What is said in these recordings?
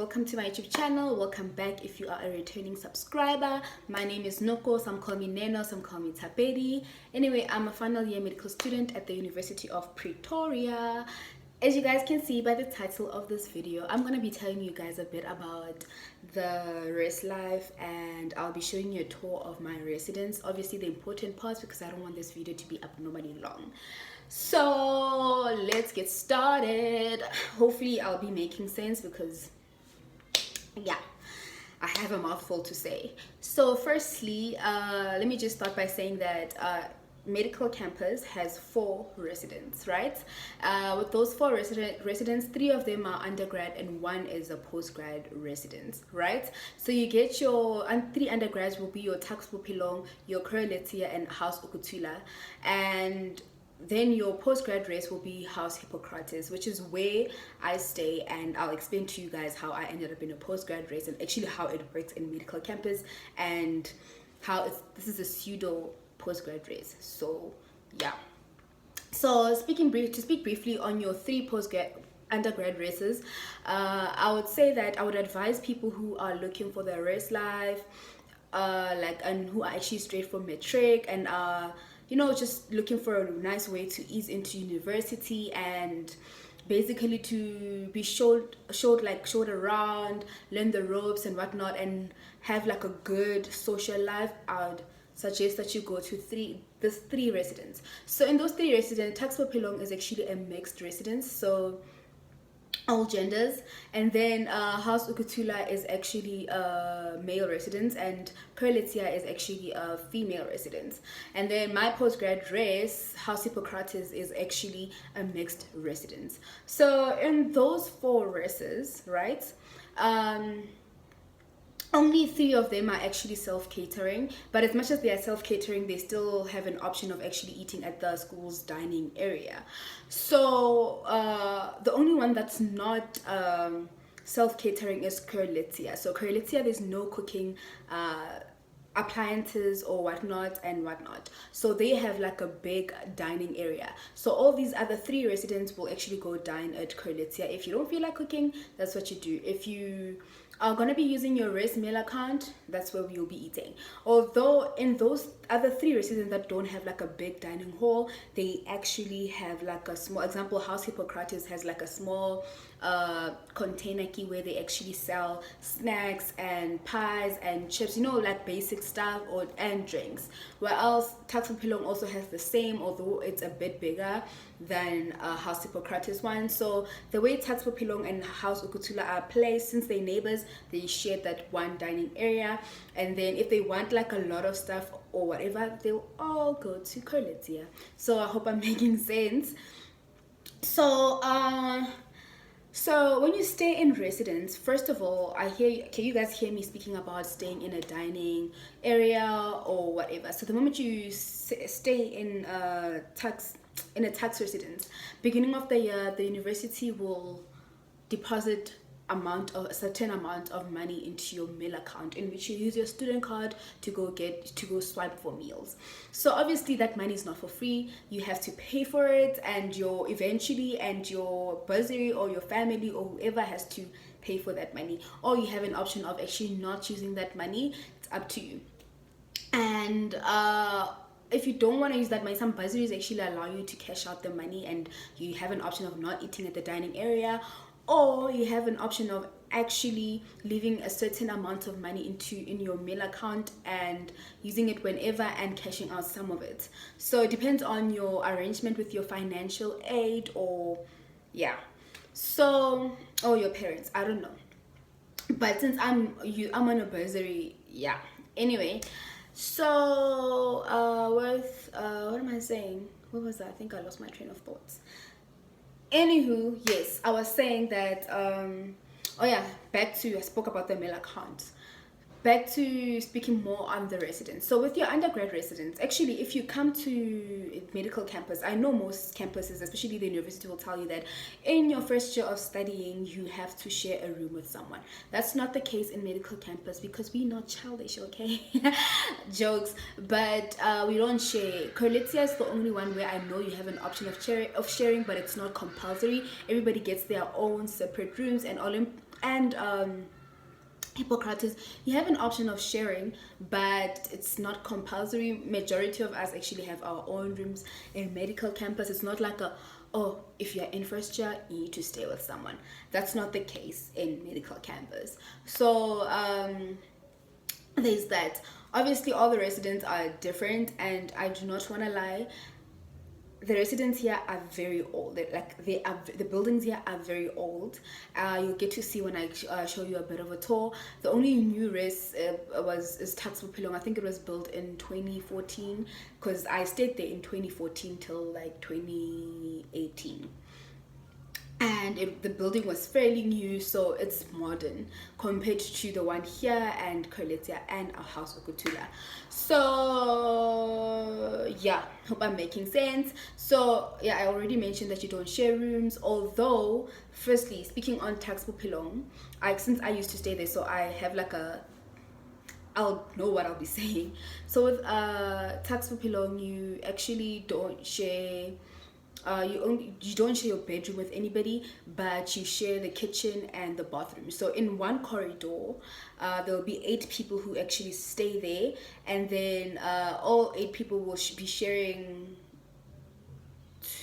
welcome to my YouTube channel. Welcome back if you are a returning subscriber. My name is Noko, some call me Neno, some call me Tapedi. Anyway, I'm a final year medical student at the University of Pretoria. As you guys can see by the title of this video, I'm going to be telling you guys a bit about the res life, and I'll be showing you a tour of my residence. Obviously the important parts, because I don't want this video to be abnormally long. So let's get started. Hopefully I'll be making sense, because yeah, I have a mouthful to say. So firstly, let me just start by saying that medical campus has 4 residents, right? With those 4 residents, 3 of them are undergrad and 1 is a postgrad residence, right? So you get your 3 undergrads will be your Tax Bophelong, your Correlatia, and House Ukutula, and then your postgrad race will be House Hippocrates, which is where I stay, and I'll explain to you guys how I ended up in a postgrad race and actually how it works in medical campus and how this is a pseudo postgrad race. So yeah, so to speak briefly on your 3 undergrad races, I would say that I would advise people who are looking for their race life, and who are actually straight from matric and just looking for a nice way to ease into university and basically to be showed around, learn the ropes and whatnot, and have like a good social life. I would suggest that you go to 3 residents. So in those 3 residents, Tax Bophelong is actually a mixed residence, so all genders, and then House Ukutula is actually a male residence, and Correlatia is actually a female residence. And then my postgrad race, House Hippocrates, is actually a mixed residence. So in those 4 races, right, only 3 of them are actually self-catering, but as much as they are self-catering, they still have an option of actually eating at the school's dining area. So the only one that's not self-catering is Correlatia. So Correlatia, there's no cooking appliances or whatnot. So they have like a big dining area. So all these other 3 residents will actually go dine at Correlatia. If you don't feel like cooking, that's what you do. If you are going to be using your res mail account, that's where you'll be eating. Although in those other 3 residents that don't have like a big dining hall, they actually have like a small, example, House Hippocrates has like a small container key where they actually sell snacks and pies and chips, like basic stuff, and drinks. Where else Tax Bophelong also has the same, although it's a bit bigger than House Hippocrates one. So the way Tax Bophelong and House Ukutula are placed, since they're neighbors, they share that one dining area. And then if they want like a lot of stuff or whatever, they'll all go to Correlatia. So I hope I'm making sense. So when you stay in residence, first of all, can you guys hear me speaking about staying in a dining area or whatever? So the moment you stay in a tax residence, beginning of the year, the university will deposit a certain amount of money into your meal account, in which you use your student card to go swipe for meals. So obviously that money is not for free. You have to pay for it, and your bursary or your family or whoever has to pay for that money. Or you have an option of actually not using that money. It's up to you. And if you don't want to use that money, some bursaries actually allow you to cash out the money, and you have an option of not eating at the dining area, or you have an option of actually leaving a certain amount of money in your meal account and using it whenever and cashing out some of it. So it depends on your arrangement with your financial aid, or your parents, I don't know. But since I'm on a bursary, anyway. So what am I saying? What was that? I think I lost my train of thoughts. Anywho, yes, I was saying that I spoke about the mail account. Back to speaking more on the residence. So with your undergrad residence, actually, if you come to medical campus, I know most campuses, especially the university, will tell you that in your first year of studying, you have to share a room with someone. That's not the case in medical campus, because we're not childish, okay? Jokes. But we don't share. Correlatia is the only one where I know you have an option of sharing, but it's not compulsory. Everybody gets their own separate rooms, and and Hippocrates, you have an option of sharing, but it's not compulsory. Majority of us actually have our own rooms in medical campus. It's not like a, oh, if you're in first year, you need to stay with someone. That's not the case in medical campus. So there's that. Obviously, all the residents are different, and I do not want to lie, the residents here are very old. The buildings here are very old. You'll get to see when I show you a bit of a tour. The only new res is Tax Pilong. I think it was built in 2014, because I stayed there in 2014 till like 2018. And the building was fairly new, so it's modern compared to the one here and Koletia and our house Okutula. So yeah, hope I'm making sense. So yeah, I already mentioned that you don't share rooms, although firstly, speaking on Tax Pilong, since I used to stay there, so I have like I'll know what I'll be saying. So with Tax Pilong, you actually don't share you don't share your bedroom with anybody, but you share the kitchen and the bathroom. So in one corridor, there will be 8 people who actually stay there, and then all 8 people will be sharing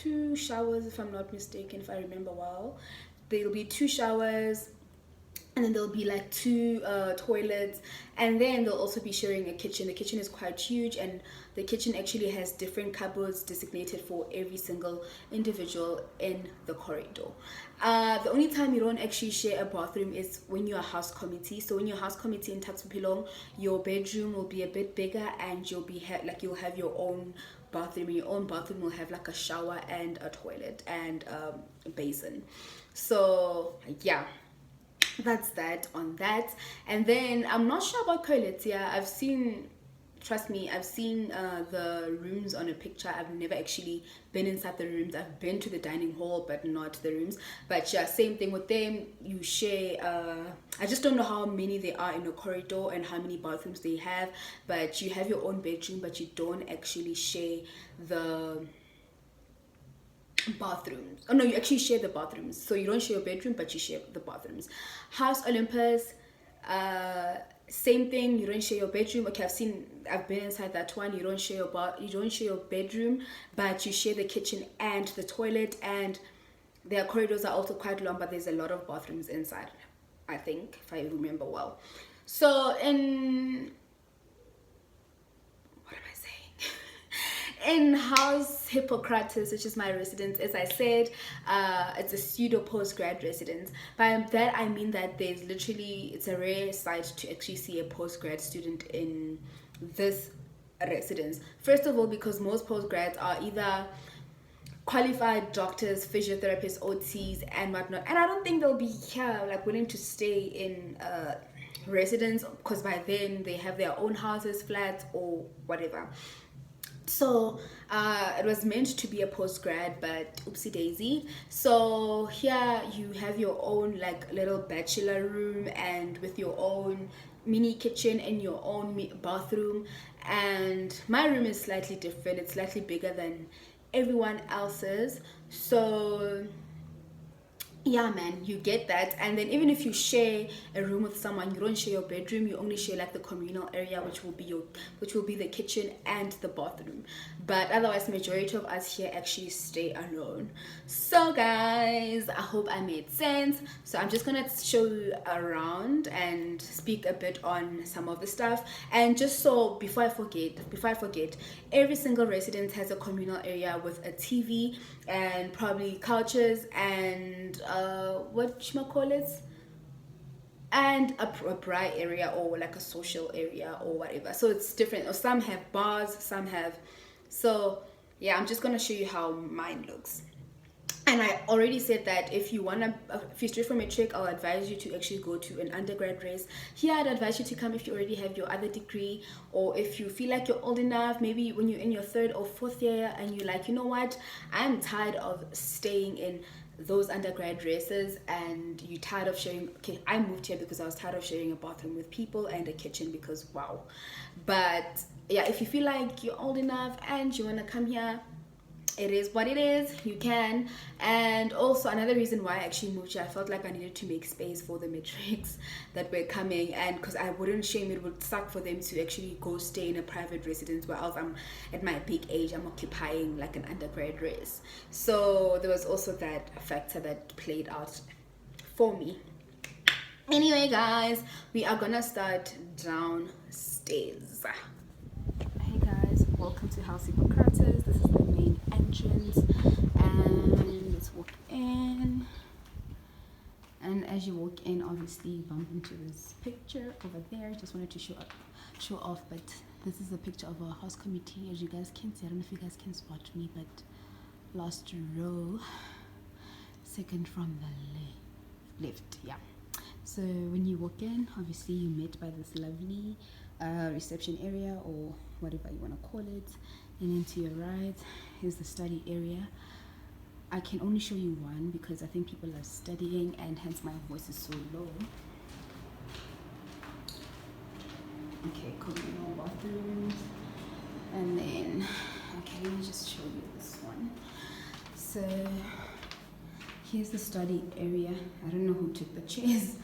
2 showers, if I'm not mistaken, if I remember well. There'll be 2 showers, and then there'll be like 2 toilets, and then they'll also be sharing a kitchen. The kitchen is quite huge, and the kitchen actually has different cupboards designated for every single individual in the corridor. The only time you don't actually share a bathroom is when you're a house committee. So when you're a house committee in Tatsupilong, your bedroom will be a bit bigger, and you'll be you'll have your own bathroom. Your own bathroom will have like a shower and a toilet and a basin. So yeah, that's that on that. And then I'm not sure about Koletia. Trust me, I've seen the rooms on a picture. I've never actually been inside the rooms. I've been to the dining hall, but not the rooms. But yeah, same thing with them. You share, I just don't know how many there are in a corridor and how many bathrooms they have. But you have your own bedroom, but you don't actually share the bathrooms. Oh no, you actually share the bathrooms. So you don't share your bedroom, but you share the bathrooms. House Olympus, same thing. You don't share your bedroom. Okay, I've been inside that one. You don't share your bedroom, but you share the kitchen and the toilet, and their corridors are also quite long, but there's a lot of bathrooms inside, I think, if I remember well. So in house Hippocrates, which is my residence, as I said, it's a pseudo postgrad residence. By that I mean that it's a rare sight to actually see a postgrad student in this residence. First of all, because most postgrads are either qualified doctors, physiotherapists, OTs, and whatnot, and I don't think they'll be here like willing to stay in residence, because by then they have their own houses, flats, or whatever. So it was meant to be a postgrad, but oopsie daisy. So here you have your own like little bachelor room, and with your own mini kitchen and your own bathroom. And my room is slightly different. It's slightly bigger than everyone else's. So yeah, man, you get that. And then even if you share a room with someone, you don't share your bedroom. You only share like the communal area, which will be the kitchen and the bathroom. But otherwise, majority of us here actually stay alone. So guys, I hope I made sense. So I'm just gonna show you around and speak a bit on some of the stuff. And just so before I forget, every single residence has a communal area with a TV and probably couches and and a braai area, or like a social area or whatever. So it's different, or some have bars, some have. So yeah, I'm just gonna show you how mine looks. And I already said that if you're straight from a trick, I'll advise you to actually go to an undergrad race. Here I'd advise you to come if you already have your other degree, or if you feel like you're old enough, maybe when you're in your 3rd or 4th year and you're like, you know what, I'm tired of staying in those undergrad races, and you're tired of sharing. Okay, I moved here because I was tired of sharing a bathroom with people and a kitchen, because wow. But yeah, if you feel like you're old enough and you want to come here, it is what it is. You can. And also another reason why I actually moved here, I felt like I needed to make space for the matrix that were coming, and because I wouldn't shame, it would suck for them to actually go stay in a private residence while I'm at my big age, I'm occupying like an undergrad res. So there was also that factor that played out for me. Anyway guys, we are gonna start downstairs. Hey guys, welcome to House Hippocrates. This is the main entrance, and let's walk in. And as you walk in, obviously you bump into this picture over there. Just wanted to show off, but this is a picture of our house committee. As you guys can see, I don't know if you guys can spot me, but last row, second from the left, yeah. So when you walk in, obviously you met by this lovely reception area, or whatever you want to call it, and then to your right is the study area. I can only show you one because I think people are studying, and hence my voice is so low. Okay, communal bathrooms, and then okay, let me just show you this one. So here's the study area. I don't know who took the chairs,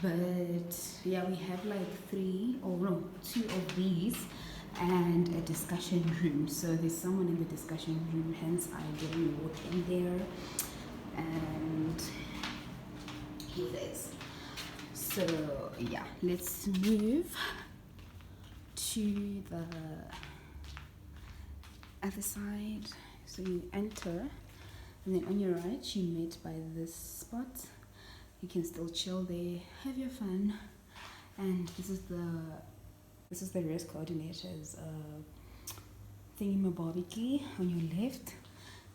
but yeah, we have like two of these and a discussion room. So there's someone in the discussion room, hence I didn't walk in there. And here it is. So yeah, let's move to the other side. So you enter, and then on your right you meet by this spot. You can still chill there, have your fun. And this is the rest coordinators thingy-mabobby on your left.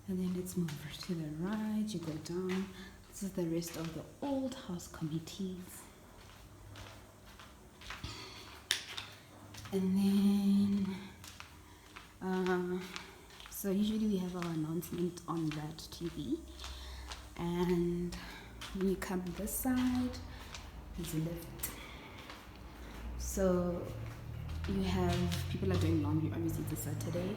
And then let's move to the right. You go down. This is the rest of the old house committees. And then so usually we have our announcement on that TV. And when you come this side, there's a lift. So you have people are doing laundry. Obviously it's a Saturday,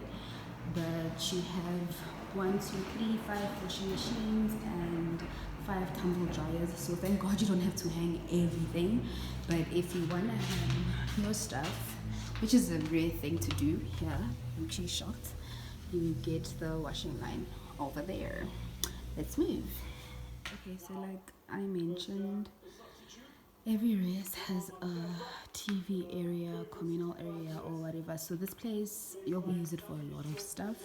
but you have 1, 2, 3, 5 washing machines and 5 tumble dryers. So thank God you don't have to hang everything. But if you wanna hang your stuff, which is a rare thing to do here, I'm actually shocked, you get the washing line over there. Let's move. Okay, so like I mentioned, every res has a TV area, communal area, or whatever. So this place, you'll use it for a lot of stuff,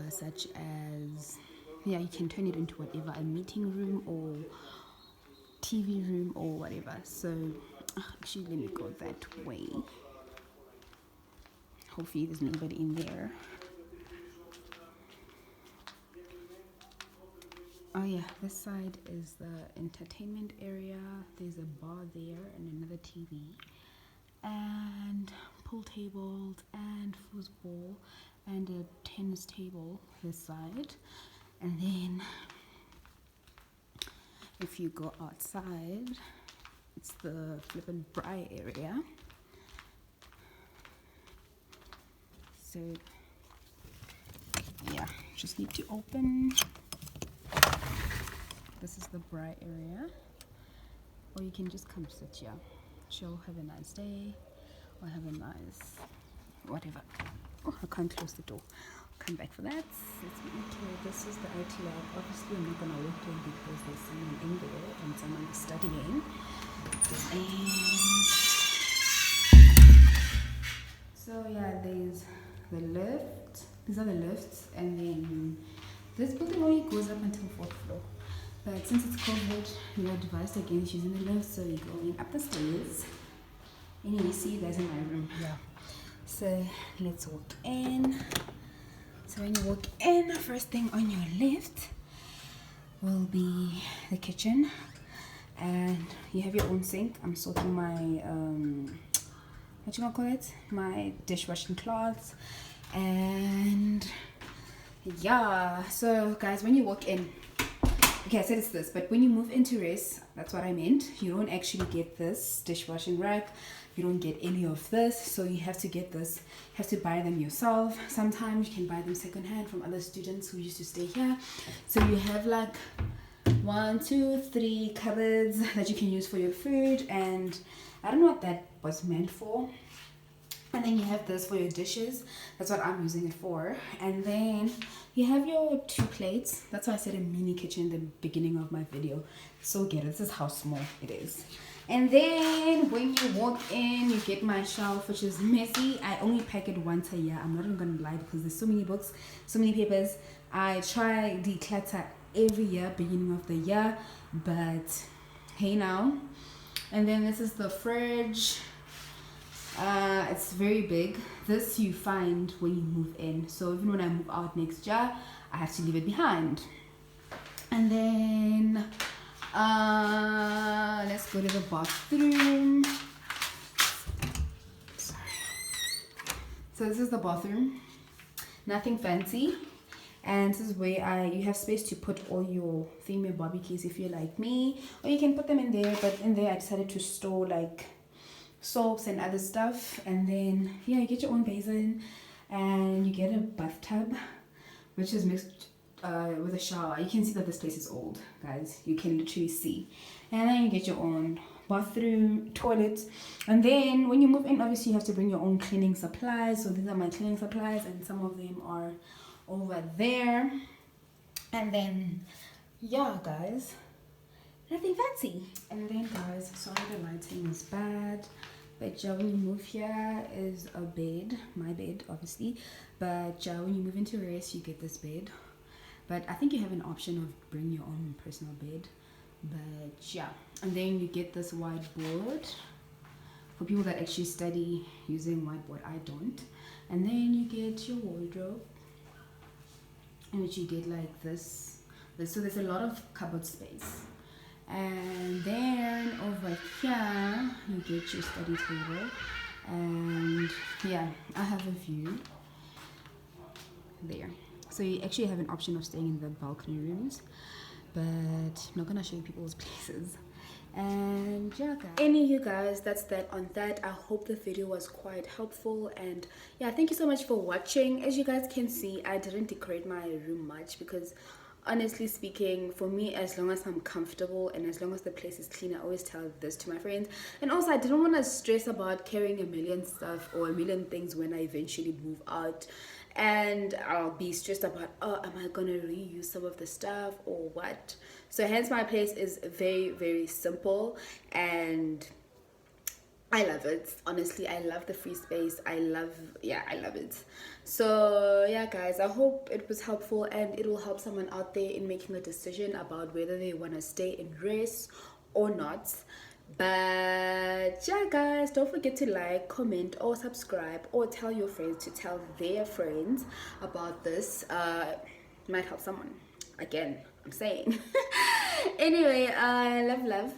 such as, yeah, you can turn it into whatever, a meeting room or TV room or whatever. So actually, let me go that way. Hopefully there's nobody in there. Oh yeah, this side is the entertainment area. There's a bar there and another TV, and pool tables and foosball and a tennis table this side. And then if you go outside, it's the flippin' braai area. So yeah, just need to open. This is the braai area, or you can just come sit here, chill, have a nice day, or have a nice whatever. Oh, I can't close the door. I'll come back for that. Let's be okay. This is the IT lab. Obviously I'm not gonna walk in because there's someone in there and someone is studying. And so yeah, there's the lift. These are the lifts, and then this building only goes up until 4th floor. But since it's COVID, we are advised against using the lift, so we're going up the stairs. Anyway, see you guys in my room. Yeah. So let's walk in. So when you walk in, first thing on your left will be the kitchen, and you have your own sink. I'm sorting my what you gonna call it? My dishwashing cloths, and yeah. So guys, when you walk in, okay, I said it's this, but when you move into res, that's what I meant. You don't actually get this dishwashing rack. You don't get any of this, so you have to get this. You have to buy them yourself. Sometimes you can buy them secondhand from other students who used to stay here. So you have like 1, 2, 3 cupboards that you can use for your food, and I don't know what that was meant for. And then you have this for your dishes. That's what I'm using it for. And then you have your 2 plates. That's why I said a mini kitchen in the beginning of my video. So get it. This is how small it is. And then when you walk in, you get my shelf, which is messy. I only pack it once a year. I'm not even gonna lie, because there's so many books, so many papers. I try declutter every year, beginning of the year, but hey now. And then this is the fridge. It's very big. This you find when you move in, so even when I move out next year, I have to leave it behind. And then let's go to the bathroom. Sorry. So this is the bathroom, nothing fancy, and this is where you have space to put all your female barbecues if you're like me, or you can put them in there, but in there I decided to store like soaps and other stuff. And then yeah, you get your own basin, and you get a bathtub, which is mixed with a shower. You can see that this place is old, guys. You can literally see. And then you get your own bathroom, toilet. And then when you move in, obviously you have to bring your own cleaning supplies. So these are my cleaning supplies, and some of them are over there. And then yeah, guys, nothing fancy. And then guys, sorry the lighting is bad, but yeah, when you move here is a bed, my bed obviously, but yeah, when you move into res, you get this bed. But I think you have an option of bring your own personal bed, but yeah. And then you get this whiteboard for people that actually study using whiteboard. I don't. And then you get your wardrobe, in which you get like this. So there's a lot of cupboard space. And then over here you get your study table, and yeah, I have a view there. So you actually have an option of staying in the balcony rooms, but I'm not gonna show you people's places. And yeah, guys, any you guys, that's that on that. I hope the video was quite helpful, and yeah, thank you so much for watching. As you guys can see, I didn't decorate my room much because honestly speaking, for me, as long as I'm comfortable and as long as the place is clean, I always tell this to my friends. And also, I didn't want to stress about carrying a million stuff or a million things when I eventually move out, and I'll be stressed about, oh, am I gonna reuse some of the stuff or what? So hence my place is very, very simple, and I love it. Honestly, I love the free space. I love it. So yeah, guys, I hope it was helpful, and it will help someone out there in making a decision about whether they want to stay in res or not. But yeah, guys, don't forget to like, comment, or subscribe, or tell your friends to tell their friends about this. Might help someone. Again, I'm saying. Anyway, love